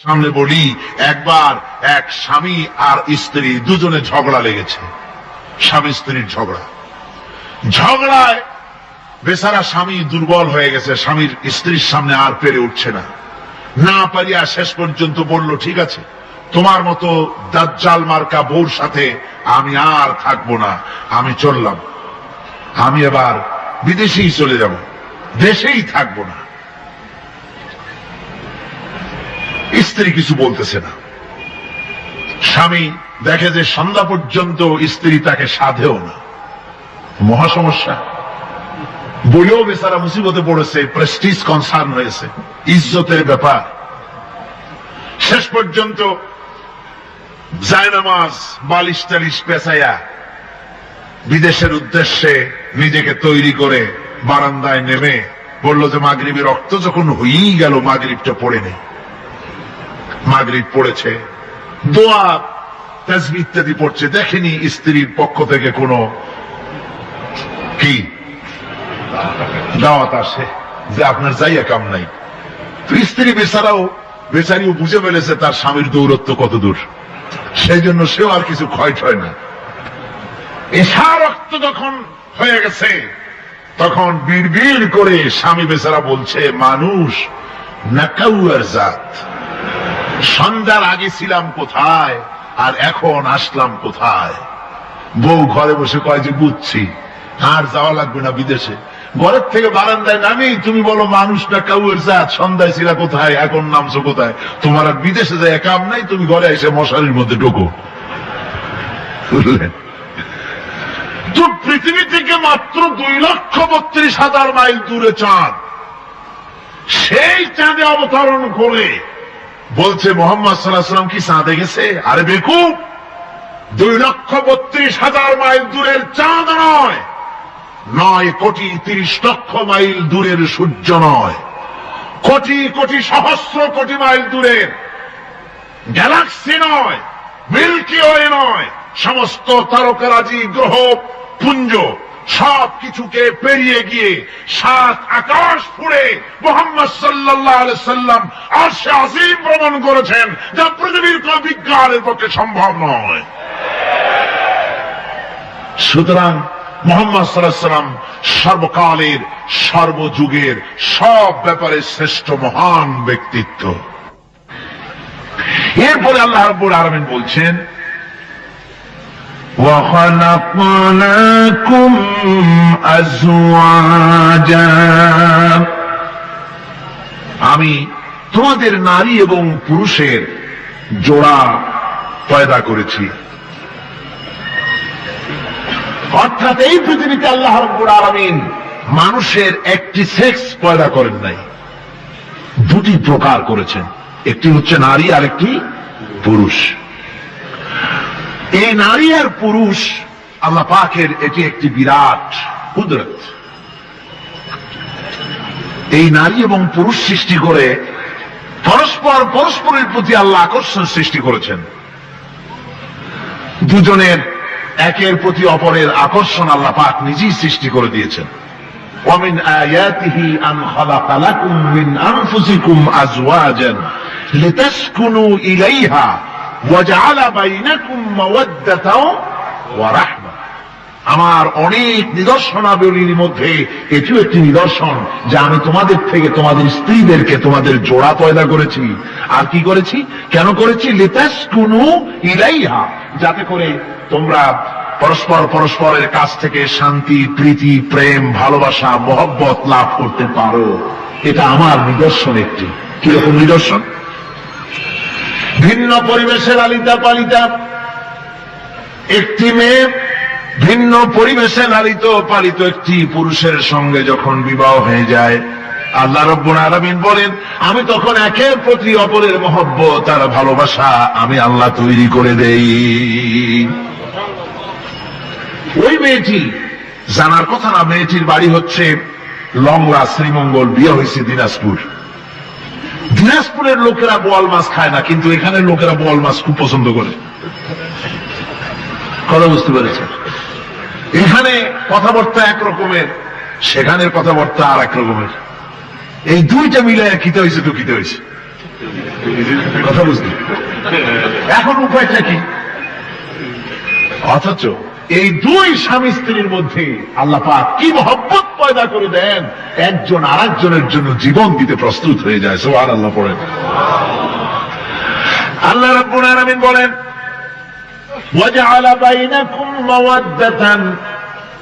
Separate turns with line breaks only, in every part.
সামনে বলি, একবার এক স্বামী আর স্ত্রী দুজনে ঝগড়া লেগেছে। স্বামী স্ত্রীর ঝগড়ায় বেচারা স্বামী দুর্বল হয়ে গেছে, স্বামীর স্ত্রীর সামনে আর পেরে উঠছে না পারিয়া শেষ পর্যন্ত বলল, ঠিক আছে, তোমার মতো দাজ্জাল মার্কা বউর সাথে আমি আর থাকবো না, আমি চললাম, আমি এবার বিদেশেই চলে যাব, দেশেই থাকবো না। স্ত্রী কিছু বলতেছে না। স্বামী দেখে যে সন্ধ্যা পর্যন্ত স্ত্রী তাকে সাধেও না, মহা সমস্যা। বইও বেচারা মুসিবতে পড়েছে, প্রেস্টিজ কনসার্ন হয়েছে, ইজ্জতের ব্যাপার। শেষ পর্যন্ত জায়নামাজ বালিশ টালিশ পেঁচাইয়া বিদেশের উদ্দেশ্যে নিজেকে তৈরি করে বারান্দায় নেমে বলল যে মাগরিবের রক্ত যখন হয়েই গেল, মাগরিবটা পড়ে নেই। মাগরিব পড়েছে, দোয়া তাসবিহ ইত্যাদি পড়ছে, দেখেনি স্ত্রীর পক্ষ থেকে কোনো কি দাওয়াত আসে যে আপনার যাইয়া কাম নাই। তো স্ত্রী বেচারিও বুঝে ফেলেছে তার স্বামীর দৌরত্ব কত দূর, সেই জন্য সেও আর কিছু ক্ষয় হয় না। এসা রক্ত যখন হয়ে গেছে তখন বিড় করে স্বামী বেচারা বলছে, মানুষ নাকাউয়ার জাত, সন্ধ্যার আগে ছিলাম কোথায় আর এখন আসলাম কোথায়। বউ ঘরে বসে কয় যে বুঝছি, আর যাওয়া লাগবে না বিদেশে, ঘরের থেকে বারান্দায় নামি তুমি বলো মানুষ না কাউয়ের জাত, সন্ধ্যায় ছিল কোথায় এখন নামছো কোথায়, তোমার আর বিদেশে যায় কাম নাই, তুমি ঘরে এসে মশারির মধ্যে ঢোকো। বুঝলেন? তো পৃথিবী থেকে মাত্র 2,32,000 মাইল দূরে চাঁদ, সেই চাঁদে অবতরণ করে বলছে মোহাম্মদ সাল্লাল্লাহু আলাইহি ওয়াসাল্লাম কি চাঁদে গেছে? আরে বেকুব, 2,32,000 মাইল দূরের চাঁদ নয়, 9,30,00,000 মাইল দূরের সূর্য নয়, কোটি কোটি সহস্র কোটি মাইল দূরের গ্যালাক্সি নয়, মিল্কি ওয়ে নয়, সমস্ত তারকারাজি গ্রহ পুঞ্জ সব কিছুকে পেরিয়ে গিয়ে 7 আকাশ ফুঁড়ে মুহাম্মদ সাল্লাল্লাহু আলাইহি সাল্লাম আরশে আজিম ভ্রমণ করেছেন, যা পৃথিবীর কোন বিজ্ঞানের পক্ষে সম্ভব নয়। সুতরাং মুহাম্মদ সাল্লাল্লাহু আলাইহি সাল্লাম সর্বকালের সর্বযুগের সব ব্যাপারে শ্রেষ্ঠ মহান ব্যক্তিত্ব। এরপরে আল্লাহ রাব্বুল আলামিন বলছেন, وَخَلَقْنَاكُمْ أَزْوَاجًا, আমি তোমাদের নারী এবং পুরুষের জোড়া পয়দা করেছি। অর্থাৎ এই পৃথিবীতে আল্লাহ রাব্বুল আলামিন মানুষের একটি সেক্স পয়দা করেন নাই, দুটি প্রকার করেছেন, একটি হচ্ছে নারী আর একটি পুরুষ। এই নারী আর পুরুষ আল্লাহ পাকের এটি একটি বিরাট কুদরত। এই নারী এবং পুরুষ সৃষ্টি করে পরস্পরের প্রতি আল্লাহ আকর্ষণ সৃষ্টি করেছেন। দুজনের একের প্রতি অপরের আকর্ষণ আল্লাহ পাক নিজেই সৃষ্টি করে দিয়েছেন। وَمِنْ آيَاتِهِ أَنْ خَلَقَ لَكُمْ مِنْ أَنْفُسِكُمْ أَزْوَاجًا لِتَسْكُنُوا إِلَيْهَا وَجَعَلَ بَيْنَكُمْ مَوَدَّةً وَرَحْمَةً। আমার অনেক নিদর্শনাবলীর মধ্যে এটিও একটি নিদর্শন যে আমি তোমাদের থেকে তোমাদের স্ত্রীদেরকে তোমাদের জোড়া পয়দা করেছি। আর কি করেছি, কেন করেছি? লিতাসকুনু ইলাইহা, যাতে করে তোমরা পরস্পরের কাছ থেকে শান্তি, প্রীতি, প্রেম, ভালোবাসা, মহব্বত লাভ করতে পারো। এটা আমার নিদর্শন একটি। কিরকম নিদর্শন? ভিন্ন পরিবেশে লালিতা পালিতা একটি মেয়ে ভিন্ন পরিবেশে লালিত পালিত একটি পুরুষের সঙ্গে যখন বিবাহ হয়ে যায়, আল্লাহ রাব্বুল আলামিন বলেন, আমি তখন একের প্রতি অপরের মহব্বত আর ভালোবাসা আমি আল্লাহ তৈরি করে দেই। ওই মেয়েটি জানার কথা না, মেয়েটির বাড়ি হচ্ছে লংলা, শ্রীমঙ্গল, বিয়ে হয়েছে দিনাজপুর। দিনাজপুরের লোকেরা বোয়াল মাছ খায় না, কিন্তু এখানের লোকেরা বোয়াল মাছ খুব পছন্দ করে। কথা বুঝতে পেরেছেন? এখানে কথাবার্তা এক রকমের, সেখানের কথাবার্তা আর এক রকমের। এই দুইটা মিলে খিতে হয়েছে তো খিতে হয়েছে। কথা বুঝলি? এখন উপায়টা কি? অথচ এই দুই স্বামী স্ত্রীর মধ্যে আল্লাহ পাক কি মহব্বত পয়দা করে দেন, একজন আরেকজনের জন্য জীবন দিতে প্রস্তুত হয়ে যায়। সুবহানাল্লাহ পড়েন। আল্লাহ রাব্বুল আলামিন বলেন, ওয়াজআলা বাইনাকুম মাওয়াদ্দাতান,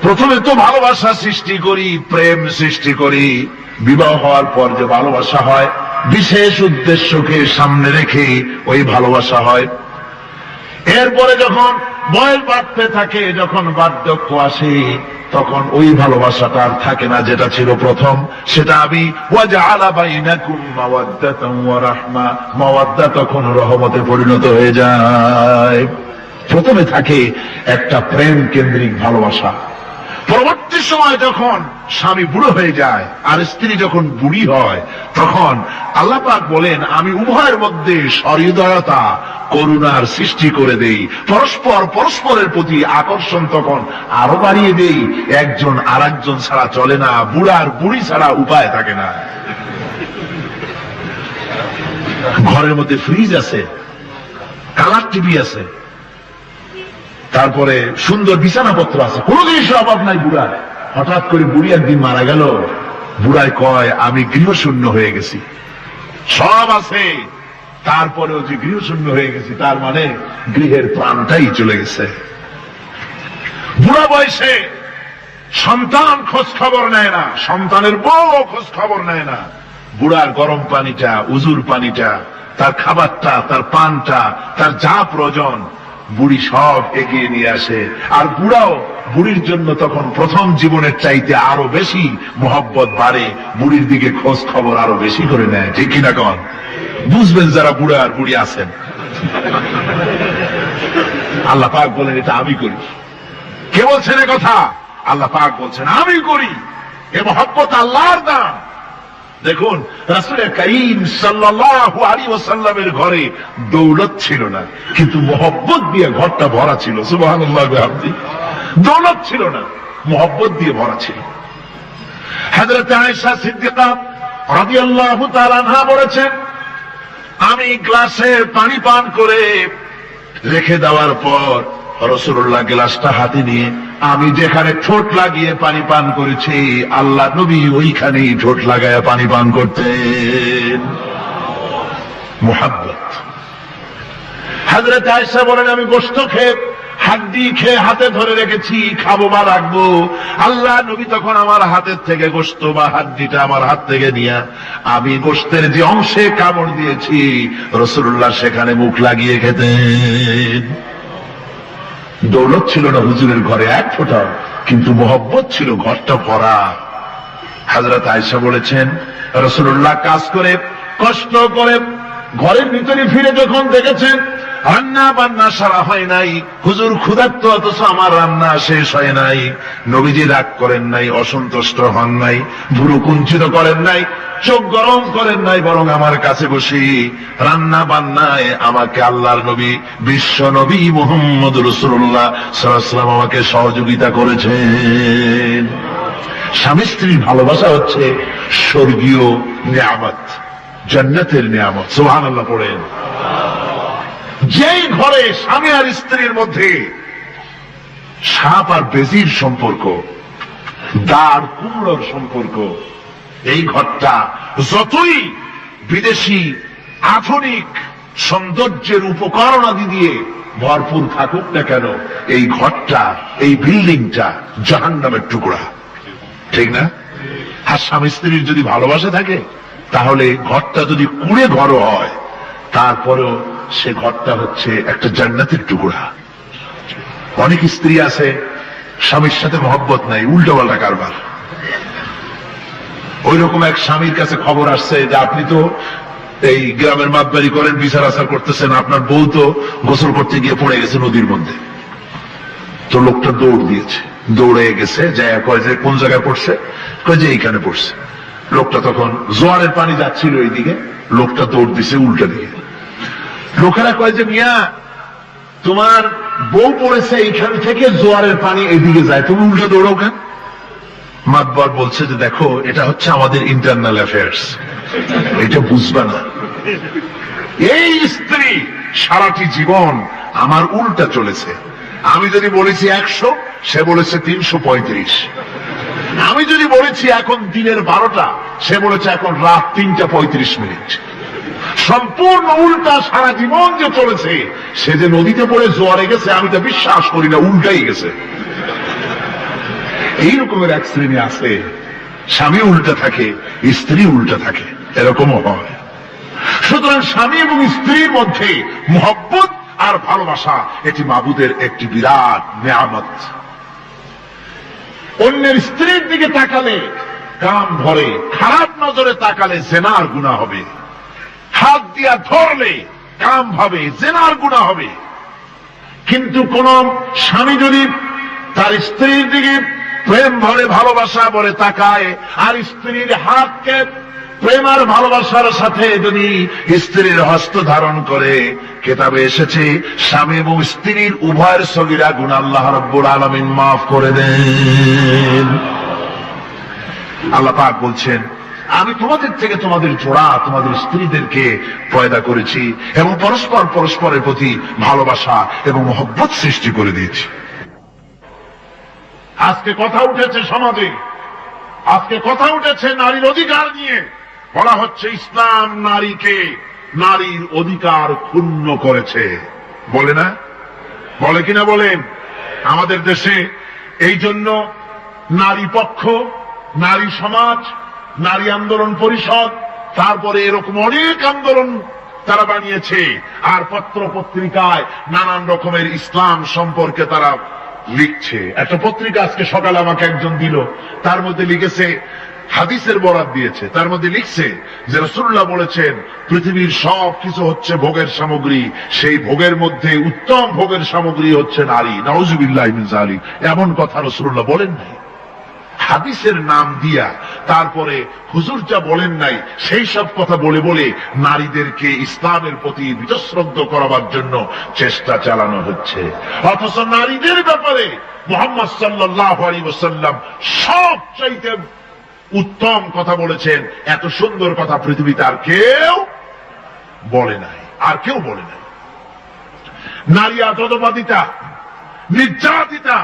প্রথমে তো ভালোবাসা সৃষ্টি করি, প্রেম সৃষ্টি করি। বিবাহ হওয়ার পর যে ভালোবাসা হয়, বিশেষ উদ্দেশ্যকে সামনে রেখে ওই ভালোবাসা হয়। এরপরে যখন বয়স বাড়তে থাকে, যখন বার্ধক্য আসে, তখন ওই ভালোবাসাটা আর থাকে না যেটা ছিল প্রথম। সেটা আমি ওয়াজআলা বাইনাকুম মাওয়াদ্দাতান ওয়া রাহমা, মাওয়াদ্দা তখন রহমতে পরিণত হয়ে যায়। প্রথমে থাকে একটা প্রেম কেন্দ্রিক ভালোবাসা। পরবর্তী সময় যখন স্বামী বুড়ো হয়ে যায় আর স্ত্রী যখন বুড়ি হয়, তখন আল্লাহ পাক বলেন, আমি উভয়ের মধ্যে সহৃদয়তা, করুণার সৃষ্টি করে দেই। পরস্পরের প্রতি আকর্ষণ তখন আরো বাড়িয়ে দেই। একজন আরেকজন ছাড়া চলে না, বুড়ার বুড়ি ছাড়া উপায় থাকে না। ঘরের মধ্যে ফ্রিজ আছে, কালার টিভি আছে, তারপরে সুন্দর বিছানাপত্র আছে, কোনো জিনিসের অভাব নাই বুড়ার। হঠাৎ করে বুড়ি একদিন মারা গেল, বুড়ায় কয়, আমি গৃহশূন্য হয়ে গেছি। সব আছে, তারপরেও যে গৃহশূন্য হয়ে গেছি, তার মানে গৃহের প্রাণটাই চলে গেছে। বুড়া বয়সে সন্তান খোঁজ খবর নেয় না, সন্তানের বউ খোঁজ খবর নেয় না। বুড়ার গরম পানিটা, উজুর পানিটা, তার খাবারটা, তার পানটা, তার যা প্রয়োজন বুড়ি সব এগিয়ে নিয়ে আসে। আর বুড়াও বুড়ির জন্য তখন প্রথম জীবনের চাইতে আরো বেশি মহব্বত বাড়ে, বুড়ির দিকে খোঁজ খবর আরো বেশি করে নেয়। ঠিক কিনা কন? বুঝবেন যারা বুড়া আর বুড়ি আছেন। আল্লাহ পাক বলেন, এটা আমি করি। কে বলছেন এ কথা? আল্লাহ পাক বলছেন, আমি করি। এ মহব্বত আল্লাহর দান। দেখুন, রাসূল কারীম সাল্লাল্লাহু আলাইহি ওয়াসাল্লামের ঘরে দৌলত ছিল না, কিন্তু মহব্বত দিয়ে ঘরটা ভরা ছিল। সুবহানাল্লাহ বিহামদি। দৌলত ছিল না, মহব্বত দিয়ে ভরা ছিল। হযরত আয়েশা সিদ্দিকা রাদিয়াল্লাহু তাআলা আনহা বলেছেন, আমি গ্লাসে পানি পান করে রেখে দেওয়ার পর রাসূলুল্লাহ গ্লাসটা হাতে নিয়ে আমি যেখানে ঠোঁট লাগিয়ে পানি পান করেছি, আল্লাহ নবী ওইখানেই ঠোঁট লাগায়া পানি পান করতেন। মুহাব্বত। হযরত আয়েশা বলেন, আমি গোশত খেয়ে, হাড্ডি খেয়ে হাতে ধরে রেখেছি, খাবো বা রাখবো। আল্লাহ নবী তখন আমার হাতের থেকে গোশত বা হাড্ডিটা আমার হাত থেকে নিয়ে আমি গোশতের যে অংশে কামড় দিয়েছি, রাসূলুল্লাহ সেখানে মুখ লাগিয়ে খেতেন। দৌলত ছিল না হুজুরের ঘরে এক ফোঁটা, কিন্তু মহব্বত ছিল ঘরটা ভরা। হযরত আয়েশা বলেছেন, রাসূলুল্লাহ কাজ করে কষ্ট করে ঘরের ভিতরে ফিরে যখন দেখেছেন রান্না বান্না সারা হয় নাই, হুজুর ক্ষুধার্ত, অথচ আমার রান্না শেষ হয় নাই, নবীজি রাগ করেন নাই, অসন্তুষ্ট হন নাই, ভুরু কুঞ্চিত করেন নাই, চোখ গরম করেন নাই, বরং আমার কাছে বসে রান্না বান্নায় আমাকে আল্লাহর নবী, বিশ্ব নবী মুহাম্মদ রাসূলুল্লাহ সাল্লাল্লাহু আলাইহি ওয়াসাল্লাম আমাকে সহযোগিতা করেছেন। স্বামী স্ত্রীর ভালোবাসা হচ্ছে স্বর্গীয় নিয়ামত, জান্নাতের নিয়ামত। সুবহানাল্লাহ পড়েন। যেই ঘরে স্বামী আর স্ত্রীর মধ্যে সাপ আর বেজির সম্পর্ক, দাঁড় কুমড়োর সম্পর্ক, এই ঘরটা যতই বিদেশি আধুনিক সৌন্দর্যের উপকরণাদি দিয়ে ভরপুর থাকুক না কেন, এই ঘরটা, এই বিল্ডিংটা জাহান্নামের টুকরা। ঠিক না? আর স্বামী স্ত্রীর যদি ভালোবাসা থাকে, তাহলে ঘরটা যদি কুড়ে ঘর হয়, তারপরেও সে ঘরটা হচ্ছে একটা জান্নাতের টুকরা। অনেক স্ত্রী আছে স্বামীর সাথে মহব্বত নাই, উল্টো পাল্টা কারবার। ওই রকম এক স্বামীর কাছে খবর আসছে যে আপনি তো এই গ্রামের মাতবাড়ি করেন, বিচার আচার করতেছেন, আপনার বউ তো গোসল করতে গিয়ে পড়ে গেছে নদীর মধ্যে। তো লোকটা দৌড় দিয়েছে, দৌড়ে গেছে, যাই কয় যে কোন জায়গায় পড়ছে, কয় যে এইখানে পড়ছে। লোকটা তখন জোয়ারের পানি যাচ্ছিল এইদিকে, লোকটা দৌড় দিছে উল্টা দিকে। লোকেরা কয় যে মিয়া, তোমার বউ পড়েছে এইখান থেকে জোয়ারের পানি এদিকে যায়, তুমি উল্টা দৌড়াও কেন? মাতবার বলছে যে দেখো, এটা হচ্ছে আমাদের ইন্টারনাল অ্যাফেয়ার্স, এটা বুঝবা না। এই স্ত্রী সারাটি জীবন আমার উল্টা চলেছে। আমি যদি বলেছি 100, সে বলেছে 335। আমি যদি বলেছি এখন দিনের 12টা, সে বলেছে এখন রাত 3:35। সম্পূর্ণ উল্টা সারা জীবন যে চলেছে। সে যে নদীতে পড়ে জোয়ারে গেছে আমি তো বিশ্বাস করি না, উল্টাই গেছে। এই রকমের এক শ্রেণী আছে, স্বামী উল্টা থাকে, স্ত্রী উল্টা থাকে, এরকমও হয়। সুতরাং স্বামী এবং স্ত্রীর মধ্যে মহব্বত আর ভালোবাসা এটি মাবুদের একটি বিরাট নেয়ামত। অন্যের স্ত্রীর দিকে তাকালে কাম ধরে, খারাপ নজরে তাকালে জেনার গুনাহ হবে, হাত দিয়া ধরলে কাম ভাবে জেনার গুনাহ হবে। কিন্তু কোন স্বামী যদি তার স্ত্রীর দিকে প্রেম ভরে ভালোবাসা ভরে তাকায় আর স্ত্রীর হাতকে প্রেম আর ভালোবাসার সাথে যদি স্ত্রীর হস্ত ধারণ করে, কেতাবে এসেছে স্বামী এবং স্ত্রীর উভয়ের সগীরা গুনাহ আল্লাহ রাব্বুল আলামিন মাফ করে দেন। আল্লাহ পাক বলছেন, আমি তোমাদের থেকে তোমাদের জোড়া তোমাদের স্ত্রীদেরকে পয়দা করেছি এবং পরস্পর পরস্পরের প্রতি ভালোবাসা এবং মহব্বত সৃষ্টি করে দিয়েছি। আজকে কথা উঠেছে সমাজে, আজকে কথা উঠেছে নারীর অধিকার নিয়ে। বলা হচ্ছে ইসলাম নারীকে, নারীর অধিকার ক্ষুণ্ণ করেছে। বলে না? বলে কিনা বলেন? আমাদের দেশে এই জন্য নারী পক্ষ, নারী সমাজ, নারী আন্দোলন পরিষদ, তারপরে এরকম অনেক আন্দোলন তারা বানিয়েছে। আর পত্র পত্রিকায় নানান রকমের ইসলাম সম্পর্কে তারা লিখছে। একটা পত্রিকা আজকে সকালে আমাকে একজন দিল, তার মধ্যে লিখেছে, হাদিসের বরাত দিয়েছে, তার মধ্যে লিখছে যে রাসূলুল্লাহ বলেছেন পৃথিবীর সব কিছু হচ্ছে ভোগের সামগ্রী, সেই ভোগের মধ্যে উত্তম ভোগের সামগ্রী হচ্ছে নারী। নাউযুবিল্লাহি মিন যালিক। এমন কথা রাসূলুল্লাহ বলেন নাই। হাদিসের নাম দিয়া তারপরে হুজুর যা বলেন নাই সেই সব কথা বলে বলে নারীদেরকে ইসলামের প্রতি বিতশ্রদ্ধ করাবার জন্য চেষ্টা চালানো হচ্ছে। অথচ নারীদের ব্যাপারে মুহাম্মদ সাল্লাল্লাহু আলাইহি ওয়াসাল্লাম সবচাইতে উত্তম কথা বলেছেন। এত সুন্দর কথা পৃথিবীতে আর কেউ বলে নাই, আর কেউ বলে নাই। নারী অধঃপাতিতা, নির্যাতিতা,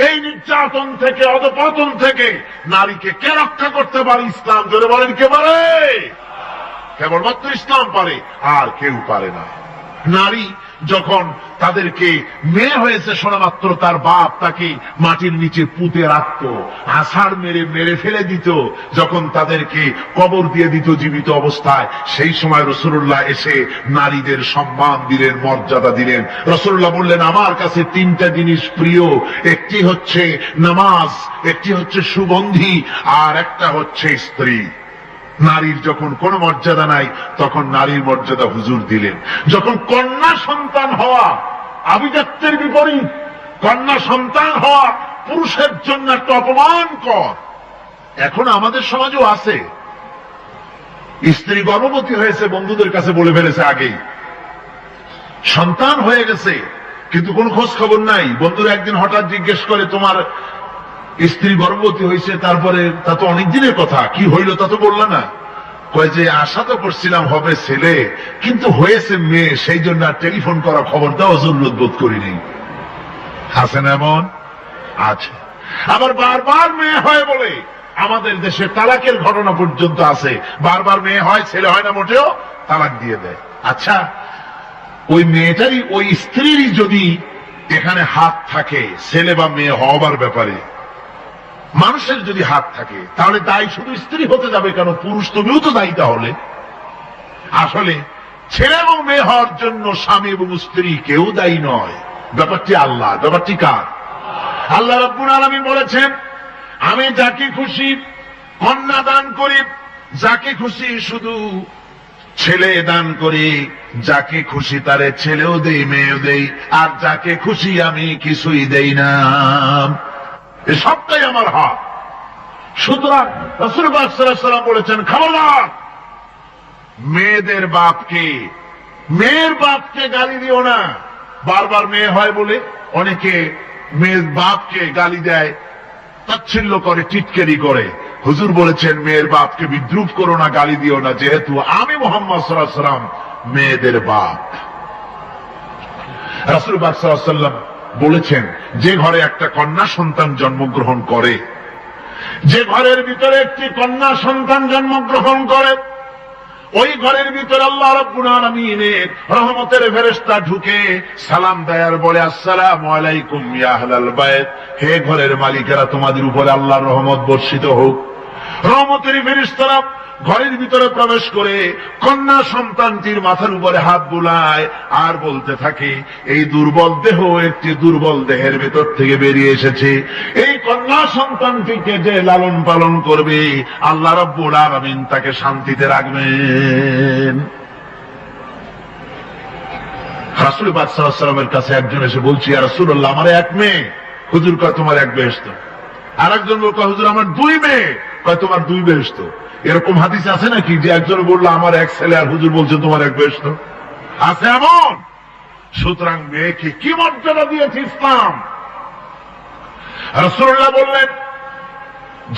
এই নির্যাতন থেকে, অধঃপতন থেকে নারীকে কে রক্ষা করতে পারে? ইসলাম। জোরে বলেন, কে পারে? কেবলমাত্র ইসলাম পারে, আর কেউ পারে না। নারী যখন তাদেরকে মেয়ে হয়েছে শোনা মাত্র তার বাপ তাকে মাটির নিচে পুঁতে রাখত, আষাঢ় মেরে মেরে ফেলে দিত। যখন তাদেরকে কবর দিয়ে দিত জীবিত অবস্থায়, সেই সময় রাসূলুল্লাহ এসে নারীদের সম্মান দিলেন, মর্যাদা দিলেন। রাসূলুল্লাহ বললেন, আমার কাছে 3টা জিনিস প্রিয়, একটি হচ্ছে নামাজ, একটি হচ্ছে সুগন্ধি, আর একটা হচ্ছে স্ত্রী। নারীর যখন কোনো মর্যাদা নাই তখন নারীর মর্যাদা হুজুর দিলেন। যখন কন্যা সন্তান হওয়া আভিজাত্যের বিপরীত, কন্যা সন্তান হওয়া পুরুষের জন্য একটা অপমানকর। এখন আমাদের সমাজেও আছে, স্ত্রী গর্ভবতী হয়েছে, বন্ধুদের কাছে বলে ফেলেছে আগেই, সন্তান হয়ে গেছে কিন্তু কোনো খোঁজ খবর নাই। বন্ধুরা একদিন হঠাৎ জিজ্ঞেস করে, তোমার স্ত্রী গর্ভবতী হয়েছে? তারপরে তা তো অনেক দিনের কথা, কি হইল তা তো বলল না। কয় যে আশা তো করছিলাম হবে ছেলে, কিন্তু হয়েছে মেয়ে, সেই জন্য আর টেলিফোন করা, খবর দেওয়া জরুরত বোধ করিনি। আছে না এমন? আছে। আবার বারবার মেয়ে হয় বলে আমাদের দেশে তালাকের ঘটনা পর্যন্ত আছে। বারবার মেয়ে হয়, ছেলে হয় না মোটেও, তালাক দিয়ে দেয়। আচ্ছা, ওই মেয়েটারই, ওই স্ত্রীরই যদি এখানে হাত থাকে ছেলে বা মেয়ে হওয়ার ব্যাপারে, মানুষের যদি হাত থাকে, তাহলে দায়ী শুধু স্ত্রী হতে যাবে কেন? পুরুষ তুমিও তো দায়ী। তাহলে আসলে ছেলে এবং মেয়ে হওয়ার জন্য স্বামী এবং স্ত্রী কেউ দায়ী নয়। ব্যাপারটি আল্লাহ। ব্যাপারটি কার? আল্লাহ রাব্বুল আলামিন বলেছেন, আমি যাকে খুশি কন্যা দান করি, যাকে খুশি শুধু ছেলে দান করি, যাকে খুশি তারে ছেলেও দেই, মেয়েও দেই, আর যাকে খুশি আমি কিছুই দেই না। এই সবটাই আমার হাত। সুতরাং রাসূল পাক সাল্লাল্লাহু আলাইহি ওয়াসাল্লাম বলেছেন, খবরদার মেয়েদের বাপকে, মেয়ের বাপকে গালি দিও না। বারবার মেয়ে হয় বলে অনেকে মেয়ের বাপকে গালি দেয়, তাচ্ছিল্য করে, টিটকারি করে। হুজুর বলেছেন মেয়ের বাপকে বিদ্রুপ করো না, গালি দিও না, যেহেতু আমি মুহাম্মদ সাল্লাল্লাহু আলাইহি ওয়াসাল্লাম মেয়েদের বাপ। রাসূল পাক সাল্লাল্লাহু আলাইহি ওয়াসাল্লাম বলেছেন, যে ঘরে একটা কন্যা সন্তান জন্মগ্রহণ করে, যে ঘরের ভিতরে একটি কন্যা সন্তান জন্মগ্রহণ করে, ওই ঘরের ভিতরে আল্লাহ রাব্বুল আলামিনের রহমতের ফেরেশতা ঢুকে সালাম দেয় আর বলে, আসসালামু আলাইকুম ইয়া আহলাল বাইত, হে ঘরের মালিকেরা, তোমাদের উপরে আল্লাহর রহমত বর্ষিত হোক। রহমতের ফেরেশতারা ঘরের ভিতরে প্রবেশ করে কন্যা সন্তানটির মাথার উপরে হাত বুলায় আর বলতে থাকে, এই দুর্বল দেহ একটি দুর্বল দেহের ভেতর থেকে বেরিয়ে এসেছে, এই কন্যা সন্তানটিকে যে লালন পালন করবে আল্লাহ রাব্বুল আলামিন তাকে শান্তিতে রাখবেন। রাসূল পাক সাল্লাল্লাহু আলাইহি ওয়াসাল্লামের কাছে একজন এসে বলছে, ইয়া রাসূলুল্লাহ, আমার এক মেয়ে। হুজুর কয়, তোমার এক বেহেশত। আর একজন বলল, হুজুর আমার দুই মেয়ে। কয়, তোমার দুই বেহেশত। এরকম হাদিস আছে নাকি যে একজন বললো আমার এক ছেলে আর হুজুর বলছে তোমার এক বেহেশত? আছে এমন? সুতরাং মেয়েকে কি মর্যাদা দিয়েছে ইসলাম। রাসূলুল্লাহ বললেন,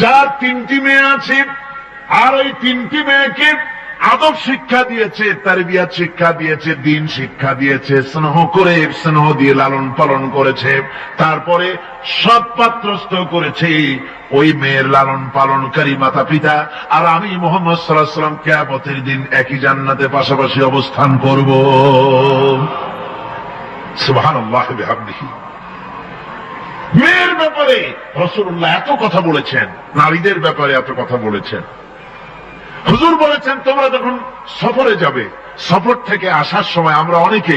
যার তিনটি মেয়ে আছে আর ওই তিনটি মেয়েকে আদব শিক্ষা দিয়েছে, তারবিয়াত শিক্ষা দিয়েছে, দ্বীন শিক্ষা দিয়েছে, স্নেহ করে স্নেহ দিয়ে লালন পালন করেছে, তারপরে সৎ পাত্রস্থ করেছে, ওই মেয়ের লালন পালনকারী মাতা পিতা আর আমি মুহাম্মদ সাল্লাল্লাহু আলাইহি ওয়াসাল্লাম কিয়ামতের দিন একই জান্নাতে পাশাপাশি অবস্থান করব। সুবহানাল্লাহ ওয়া বিহামদিহি। মেয়ের ব্যাপারে রাসূলুল্লাহ এত কথা বলেছেন, নারীদের ব্যাপারে এত কথা বলেছেন। হুজুর বলেছেন, তোমরা যখন সফরে যাবে, সফর থেকে আসার সময় আমরা অনেকে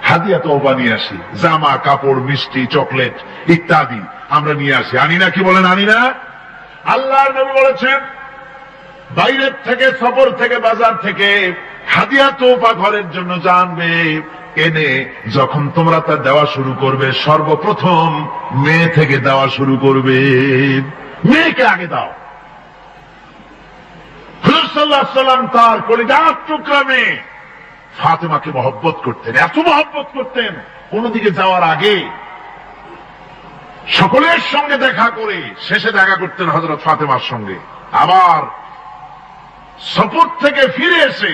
হাদিয়া তোবা নিয়ে আসি, জামা কাপড় মিষ্টি চকলেট ইত্যাদি আমরা নিয়ে আসি, আনি না? কি বলেন, আনি না? আল্লাহর নবী বলেছেন, বাইরের থেকে সফর থেকে বাজার থেকে হাদিয়া তোবা ঘরের জন্য জানবে, এনে যখন তোমরা তা দেওয়া শুরু করবে, সর্বপ্রথম মেয়ে থেকে দেওয়া শুরু করবে, মেয়েকে আগে দাও। হুজুর সাল্লাল্লাহু আলাইহি ওয়াসাল্লাম তার কলিজার টুকরা মেয়ে ফাতেমাকে মহব্বত করতেন, এত মহব্বত করতেন, কোনদিকে যাওয়ার আগে সকলের সঙ্গে দেখা করে শেষে দেখা করতেন হযরত ফাতেমার সঙ্গে। আবার সফর থেকে ফিরে এসে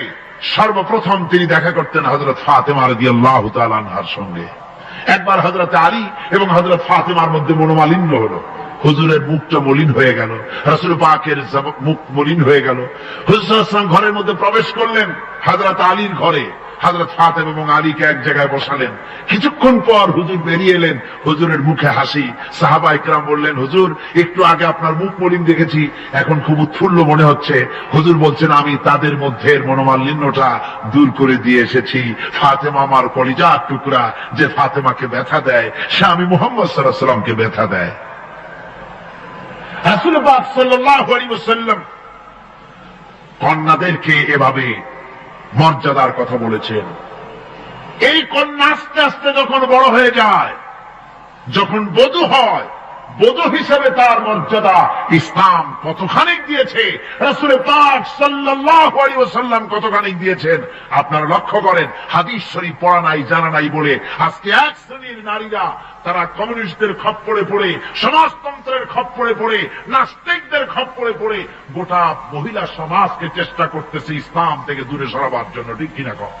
সর্বপ্রথম তিনি দেখা করতেন হযরত ফাতেমা রাদিয়াল্লাহু তাআলা আনহার সঙ্গে। একবার হযরত আলী এবং হযরত ফাতেমার মধ্যে মনোমালিন্য হলো, হুজুরের মুখটা মলিন হয়ে গেল, রাসূল পাকের মুখ মলিন হয়ে গেল। হুজুর সাল্লাল্লাহু আলাইহি ওয়াসাল্লাম ঘরের মধ্যে প্রবেশ করলেন, হযরত আলীর ঘরে হযরত ফাতেমা এবং আলীকে এক জায়গায় বসালেন। কিছুক্ষণ পর হুজুর বেরিয়ে এলেন, হুজুরের মুখে হাসি। সাহাবা ইকরাম বললেন, হুজুর একটু আগে আপনার মুখ মলিন দেখেছি, এখন খুব উৎফুল্ল মনে হচ্ছে। হুজুর বলছেন, আমি তাদের মধ্যে মনোমালিন্যটা দূর করে দিয়ে এসেছি। ফাতেমা আমার কলিজার টুকরা, যে ফাতেমাকে ব্যথা দেয় সে আমি মুহাম্মদ সাল্লাল্লাহু আলাইহি ওয়াসাল্লামকে ব্যথা দেয়। রাসূল পাক সাল্লাল্লাহু আলাইহি ওয়াসাল্লাম কন্যাদেরকে এভাবে মর্যাদার কথা বলেছেন। এই কন্যা আস্তে আস্তে যখন বড় হয়ে যায়, যখন বধূ হয়, বধূ হিসেবে তার মর্যাদা ইসলাম কতখানি দিয়েছে, রাসূল পাক সাল্লাল্লাহু আলাইহি ওয়াসাল্লাম কতখানি দিয়েছেন আপনারা লক্ষ্য করেন। হাদিস শরীফ পড়া নাই, জানা নাই বলে আজকে এক শ্রেণীর নারীরা তারা কমিউনিস্টদের খপ্পরে পড়ে, সমাজতন্ত্রের খপ্পরে পড়ে, নাস্তিকদের খপ্পরে পড়ে গোটা মহিলা সমাজকে চেষ্টা করতেছে ইসলাম থেকে দূরে সরাবার জন্য। ঠিক কিনা কম?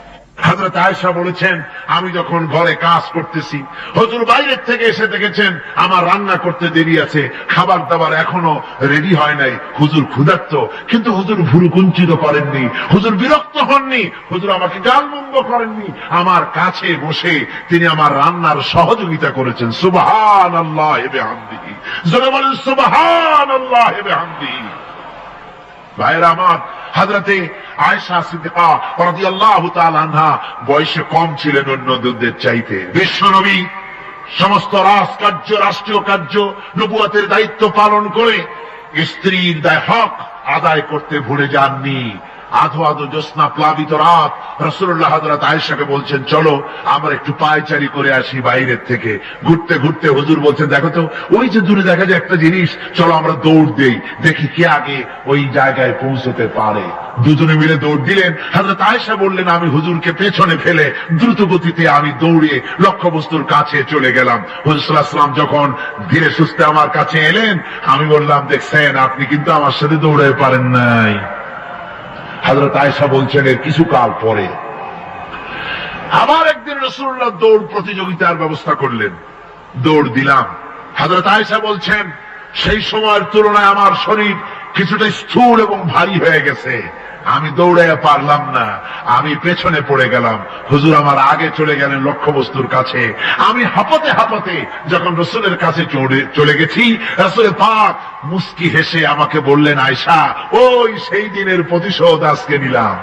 হযরত আয়েশা বলেছেন, আমি যখন ঘরে কাজ করতেছি, হুজুর বাইরের থেকে এসে দেখেছেন আমার রান্না করতে দেরি আছে, খাবার দাবার এখনো রেডি হয় নাই, হুজুর ক্ষুধার্ত, কিন্তু হুজুর ভুরু কুঞ্চিত করেননি, হুজুর বিরক্ত হননি, হুজুর আমাকে গালমন্দ করেননি, আমার কাছে বসে তিনি আমার রান্নার সহযোগিতা করেছেন। সুবহানাল্লাহ ওয়া বিহামদিহি। জোরে বলেন সুবহানাল্লাহ ওয়া বিহামদিহি। ভাইরা আমার, হযরতে আয়েশা সিদ্দিকা রাদিয়াল্লাহু তাআলা আনহা বয়সে কম ছিলেন অন্যদের চাইতে। বিশ্বনবী সমস্ত রাজকার্য, রাষ্ট্রীয় কার্য, নবুয়তের দায়িত্ব পালন করে স্ত্রীর হক আদায় করতে ভুলে যাননি। আধো আধো জ্যোৎস্না প্লাবিত রাত, রাসূলুল্লাহ হযরত আয়েশাকে বলছেন চলো আমরা একটু পায়চারি করে আসি বাইরের থেকে। ঘুরতে ঘুরতে হুজুর বলছেন দেখো তো ওই যে দূরে দেখা যায় একটা জিনিস, চলো আমরা দৌড় দেই, দেখি কে আগে ওই জায়গায় পৌঁছতে পারে। দুজনে মিলে দৌড় দিলেন। হযরত আয়েশা বললেন আমি হুজুরকে পেছনে ফেলে দ্রুত গতিতে আমি দৌড়ে লক্ষ্যবস্তুর কাছে চলে গেলাম। হুজুর সাল্লাল্লাহু আলাইহি ওয়াসাল্লাম যখন ধীরে সুস্থে আমার কাছে এলেন, আমি বললাম দেখছেন আপনি কিন্তু আমার সাথে দৌড়াতে পারেন নাই। হযরত আয়েশা বলছেন এর কিছু কাল পরে আবার একদিন রাসূলুল্লাহ দৌড় প্রতিযোগিতার ব্যবস্থা করলেন, দৌড় দিলাম। হযরত আয়েশা বলছেন সেই সময়ের তুলনায় আমার শরীর কিছুটা স্থূল এবং ভারী হয়ে গেছে, আমি দৌড়াইয়া পারলাম না, আমি পেছনে পড়ে গেলাম। হুজুর আমার আগে চলে গেলেন লক্ষ্যবস্তুর কাছে। আমি হাঁপাতে হাঁপাতে যখন রাসূলের কাছে চলে গেছি, রাসূল পাক মুস্কি হেসে আমাকে বললেন আয়েশা ওই সেই দিনের প্রতিশোধ আজকে নিলাম।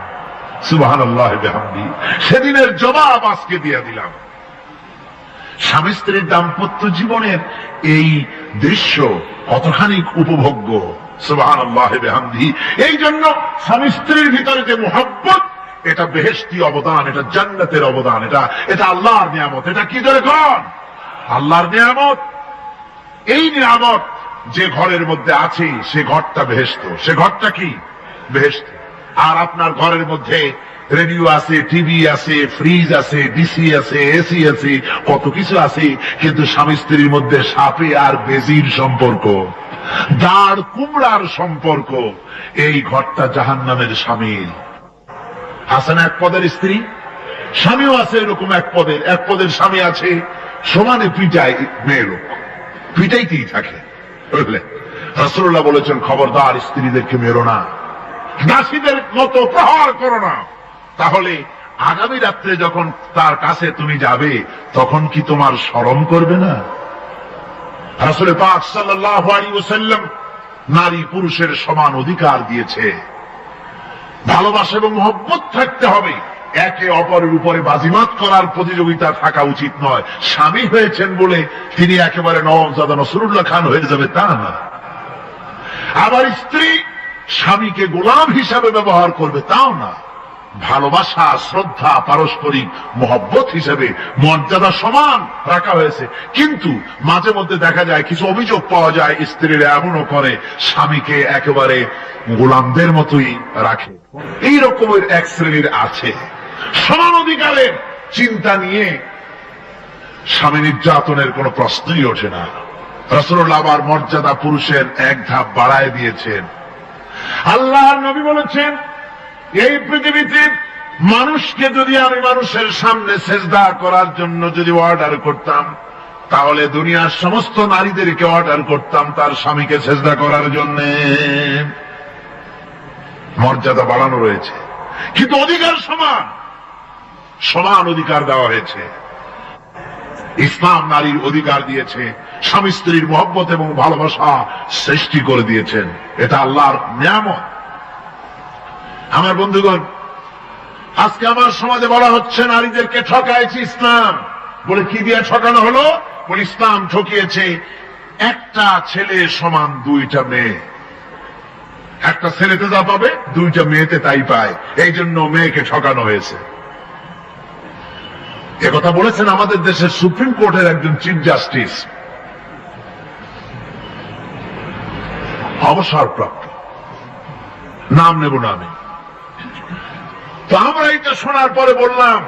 সুবহানাল্লাহি ওয়া বিহামদিহি, সেদিনের জবাব আজকে দিয়ে দিলাম। স্বামী স্ত্রীর দাম্পত্য জীবনের এই দৃশ্য কতখানি উপভোগ্য, সুবহানাল্লাহি ওয়া বিহামদিহি। এই জন্য স্বামী স্ত্রীর ভিতরে যে মুহাব্বত, এটা বেহেশতি অবদান, এটা জান্নাতের অবদান, এটা আল্লাহর নিয়ামত। এটা কি ধরে কোন আল্লাহর নিয়ামত। এই নিয়ামত যে ঘরের মধ্যে আছে সে ঘরটা বেহেশত, সে ঘরটা কি বেহেশত। আর আপনার ঘরের মধ্যে রেডিও আছে, টিভি আছে, ফ্রিজ আছে, ডিসি আছে, এসি আছে, কত কিছু আছে, কিন্তু স্বামী স্ত্রীর মধ্যে সাপে আর বেজির সম্পর্ক, দাঁড় কুমড়ার সম্পর্ক, এই ঘরটা জাহান্নামের শামিল। আছে না এক পদের স্ত্রী, স্বামীও আছে এরকম এক পদের স্বামী আছে, সমানে পিটায় মেয়ে লোক, পিটাইতেই থাকে, বুঝলেন। রাসূলুল্লাহ বলেছেন খবরদার স্ত্রীদেরকে মেরো না, দাসীদের মতো প্রহার করো না, তাহলে আগামী রাত্রে যখন তার কাছে তুমি যাবে তখন কি তোমার শরম করবে না? রাসূল পাক সাল্লাল্লাহু আলাইহি ওয়াসাল্লাম নারী পুরুষের সমান অধিকার দিয়েছে। ভালোবাসা এবং মহব্বত থাকতে হবে, একে অপরের উপরে বাজিমাত করার প্রতিযোগিতা থাকা উচিত নয়। স্বামী হয়েছেন বলে তিনি একেবারে নওয়াবজাদা নসরুল্লাহ খান হয়ে যাবে তা না। আবার স্ত্রী স্বামীকে গোলাম হিসাবে ব্যবহার করবে তাও না। ভালোবাসা, শ্রদ্ধা, পারস্পরিক মহব্বত হিসেবে মর্যাদা সমান রাখা হয়েছে। কিন্তু মাঝে মধ্যে দেখা যায় কিছু অভিযোগ পাওয়া যায়, স্ত্রীরা এমনও করে স্বামীকে একেবারে গোলামদের মতোই রাখে। এই রকমের এক শ্রেণীর আছে। সমান অধিকারের চিন্তা নিয়ে স্বামী নির্যাতনের কোনো প্রশ্নই ওঠে না। রাসূলুল্লাহ আবার মর্যাদা পুরুষের এক ধাপ বাড়ায় দিয়েছেন। আল্লাহর নবী বলেছেন এই পৃথিবীতে মানুষকে যদি আমি মানুষের সামনে সেজদা করার জন্য যদি অর্ডার করতাম, তাহলে দুনিয়ার সমস্ত নারীদেরকে অর্ডার করতাম তার স্বামীকে সেজদা করার জন্য। মর্যাদা বাড়ানো রয়েছে, কিন্তু অধিকার সমান, সমান অধিকার দেওয়া হয়েছে। ইসলাম নারীর অধিকার দিয়েছে, স্বামী স্ত্রীর মহব্বত এবং ভালোবাসা সৃষ্টি করে দিয়েছেন, এটা আল্লাহর নিয়ামত। আমার বন্ধুগণ, আজকে আমার সমাজে বলা হচ্ছে নারীদেরকে ঠকাইছে ইসলাম। বলে কি দিয়ে ঠকানো হলো? বলে ইসলাম ঠকিয়েছে একটা ছেলে সমান দুইটা মেয়ে, একটা ছেলেতে যা পাবে দুইটা মেয়েতে তাই পায়, এই জন্য মেয়েকে ঠকানো হয়েছে। একথা বলেছেন আমাদের দেশের সুপ্রিম কোর্টের একজন চিফ জাস্টিস, অবসরপ্রাপ্ত, নাম নেব না আমি। তো আমরা এটা শোনার পরে বললাম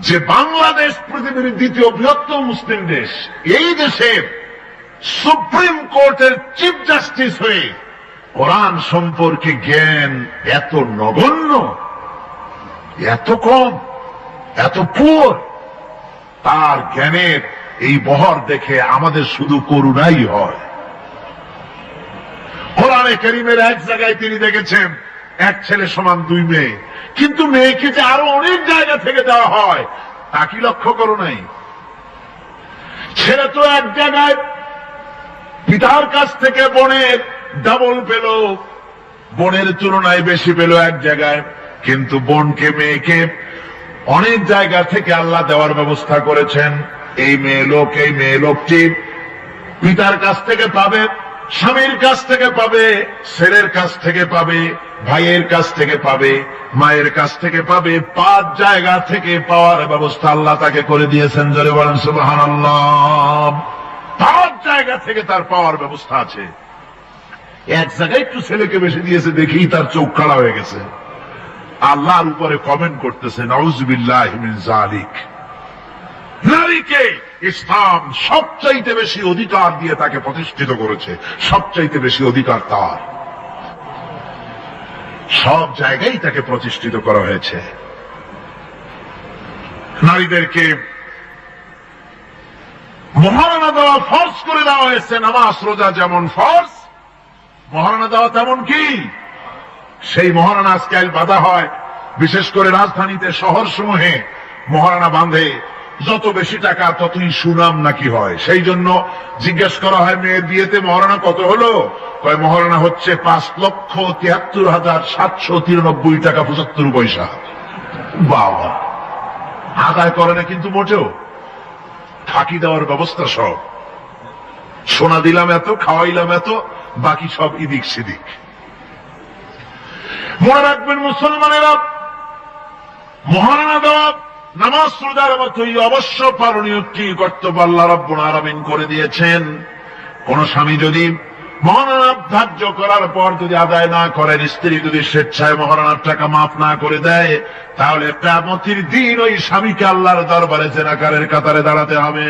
যে বাংলাদেশ পৃথিবীর দ্বিতীয় বৃহত্তম মুসলিম দেশ, এই দেশের সুপ্রিম কোর্টের চিফ জাস্টিস হয়ে কোরআন সম্পর্কে জ্ঞান এত নগণ্য, এত কম, এত পুয়ার, তার জ্ঞানের এই বহর দেখে আমাদের শুধু করুণাই হয়। কোরআনে কারীমের এক জায়গায় তিনি দেখেছেন এক ছেলে সমান দুই মেয়ে, কিন্তু মেয়েকে যে আরো অনেক জায়গা থেকে দেওয়া হয় তা কি লক্ষ্য করো নাই? ছেলে তো এক জায়গায় পিতার কাছ থেকে বোনের ডাবল পেল, বোনের তুলনায় বেশি পেল এক জায়গায়, কিন্তু বোনকে মেয়েকে অনেক জায়গা থেকে আল্লাহ দেওয়ার ব্যবস্থা করেছেন। এই মেয়ে লোকটি পিতার কাছ থেকে পাবে স্বামীর কাছ থেকে পাবে, ছেলের কাছ থেকে পাবে, ভাইয়ের কাছ থেকে পাবে, মায়ের কাছ থেকে পাবে, 5 জায়গা থেকে পাওয়ার ব্যবস্থা আল্লাহ তাকে করে দিয়েছেন। জোরে বলেন সুবহানাল্লাহ। 5 জায়গা থেকে তার পাওয়ার ব্যবস্থা আছে। এক জায়গায় একটু ছেলেকে বেশি দিয়েছে দেখেই তার চোখ খাড়া হয়ে গেছে। আল্লাহর উপরে কমেন্ট করতেছে, নাউযুবিল্লাহি মিন যালিক। নারীকে ইসলাম সবচাইতে বেশি অধিকার দিয়ে তাকে প্রতিষ্ঠিত করেছে, সবচাইতে বেশি অধিকার তার। সব জায়গায় তাকে প্রতিষ্ঠিত করা হয়েছে। নারীদেরকে মহারণা দেওয়া ফরজ করে দেওয়া হয়েছে। নামাজ রোজা যেমন ফরজ, মহারণা দেওয়া তেমন কি? সেই মহারণা আজকাল বাঁধা হয়, বিশেষ করে রাজধানীতে, শহর সমূহে মহারণা বাঁধে। যত বেশি টাকা ততই সুনাম নাকি হয়। সেই জন্য জিজ্ঞেস করা হয়, মেয়ের বিয়েতে মহারণা কত হলো? কয় মহারণা হচ্ছে 5,73,793 টাকা 75 পয়সা। বাবা, আদায় করে না কিন্তু মোটেও, ফাঁকি দেওয়ার ব্যবস্থা সব। সোনা দিলাম এত, খাওয়াইলাম এত, বাকি সব ইদিক সিদিক। মনে রাখবেন মুসলমানেরা, মহারণা দেওয়া নামাজ রোজার মতোই অবশ্য পালনীয় একটি কর্তব্য আল্লাহ রাব্বুল আলামিন করে দিয়েছেন। কোন স্বামী যদি মহারণা ধার্য করার পর যদি আদায় না করেন, স্ত্রী যদি স্বেচ্ছায় মহারণার টাকা মাফ না করে দেয়, তাহলে কিয়ামতের দিন ওই স্বামীকে আল্লাহর দরবারে জেনাকারের কাতারে দাঁড়াতে হবে।